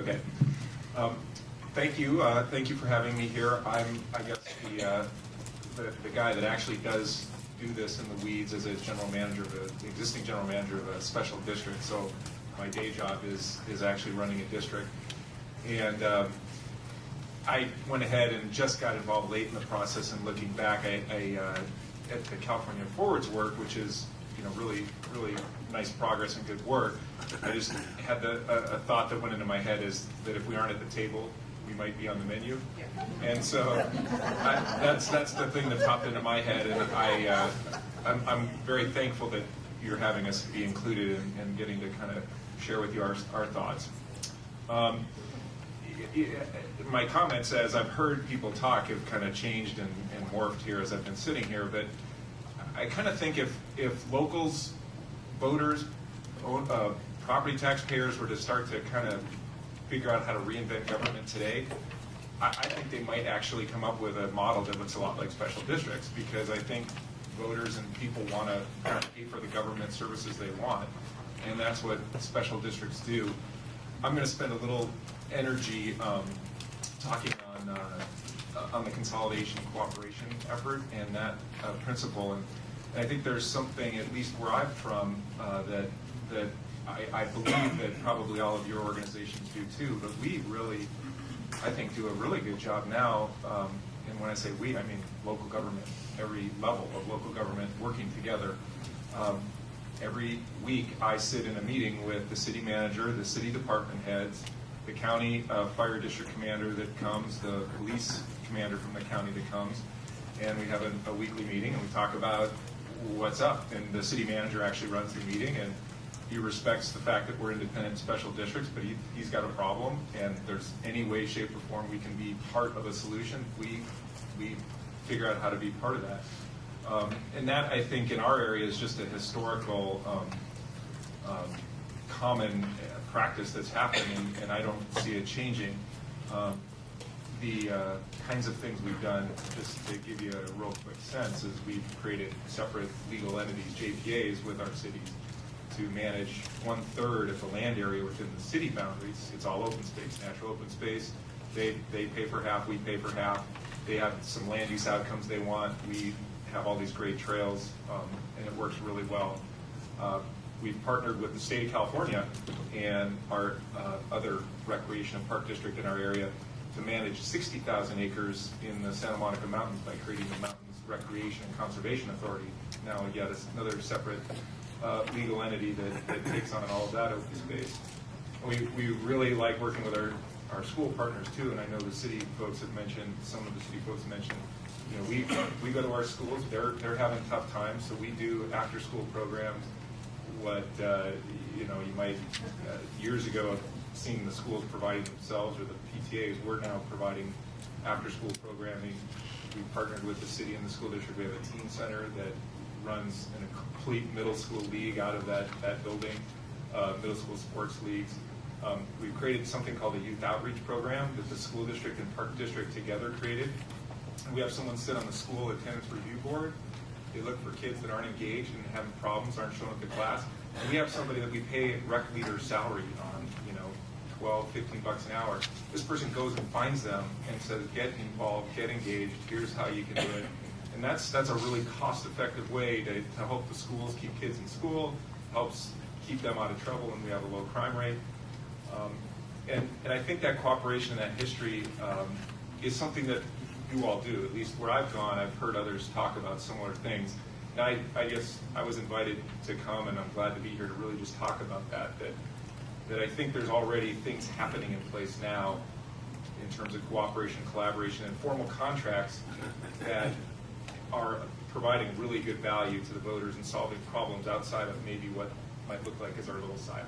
Okay. Thank you. Thank you for having me here. I'm, I guess, the guy that actually does do this in the weeds as a general manager of the existing general manager of a special district. So my day job is actually running a district. And I went ahead and just got involved late in the process. And looking back, at the California Forwards work, which is really nice progress and good work. I just had a thought that went into my head is that if we aren't at the table, we might be on the menu. And so that's the thing that popped into my head, and I'm very thankful that you're having us be included and getting to kind of share with you our thoughts. My comments, as I've heard people talk, have kind of changed and morphed here as I've been sitting here, but I kind of think if locals, voters, property taxpayers were to start to kind of figure out how to reinvent government today, I think they might actually come up with a model that looks a lot like special districts, because I think voters and people want to kind of pay for the government services they want, and that's what special districts do. I'm going to spend a little energy talking on the consolidation cooperation effort and that principle, and I think there's something, at least where I'm from, that I believe that probably all of your organizations do too, but we really, I think, do a really good job now, and when I say we, I mean local government, every level of local government working together. Every week I sit in a meeting with the city manager, the city department heads, the county fire district commander that comes, the police commander from the county that comes, and we have a weekly meeting and we talk about what's up. And the city manager actually runs the meeting, and he respects the fact that we're independent special districts, but he's got a problem, and if there's any way, shape, or form we can be part of a solution, we figure out how to be part of that. And that, I think, in our area is just a historical common practice that's happening, and I don't see it changing. The kinds of things we've done, just to give you a real quick sense, is we've created separate legal entities, JPAs, with our cities to manage 1/3 of the land area within the city boundaries. It's all open space, natural open space. They pay for half, we pay for half. They have some land use outcomes they want. We have all these great trails, and it works really well. We've partnered with the state of California and our other recreation and park district in our area to manage 60,000 acres in the Santa Monica Mountains by creating the Mountains Recreation and Conservation Authority. Now, yet another separate legal entity that takes on all of that open space. We really like working with our school partners too, and I know the city folks have mentioned, some of the city folks mentioned, we go to our schools, they're having tough times, so we do after school programs. What you might years ago have seen the schools providing themselves, or the PTAs, we're now providing after school programming. We partnered with the city and the school district. We have a teen center that runs in a complete middle school league out of that building, middle school sports leagues. We've created something called a youth outreach program that the school district and park district together created. And we have someone sit on the school attendance review board. They look for kids that aren't engaged and having problems, aren't showing up to class. And we have somebody that we pay rec leader salary on, $12, $15 an hour. This person goes and finds them and says, get involved, get engaged, here's how you can do it. And that's a really cost-effective way to help the schools keep kids in school, helps keep them out of trouble, and we have a low crime rate. And I think that cooperation and that history is something that you all do. At least where I've gone, I've heard others talk about similar things. And I guess I was invited to come, and I'm glad to be here to really just talk about that I think there's already things happening in place now in terms of cooperation, collaboration, and formal contracts that are providing really good value to the voters and solving problems outside of maybe what might look like as our little silo.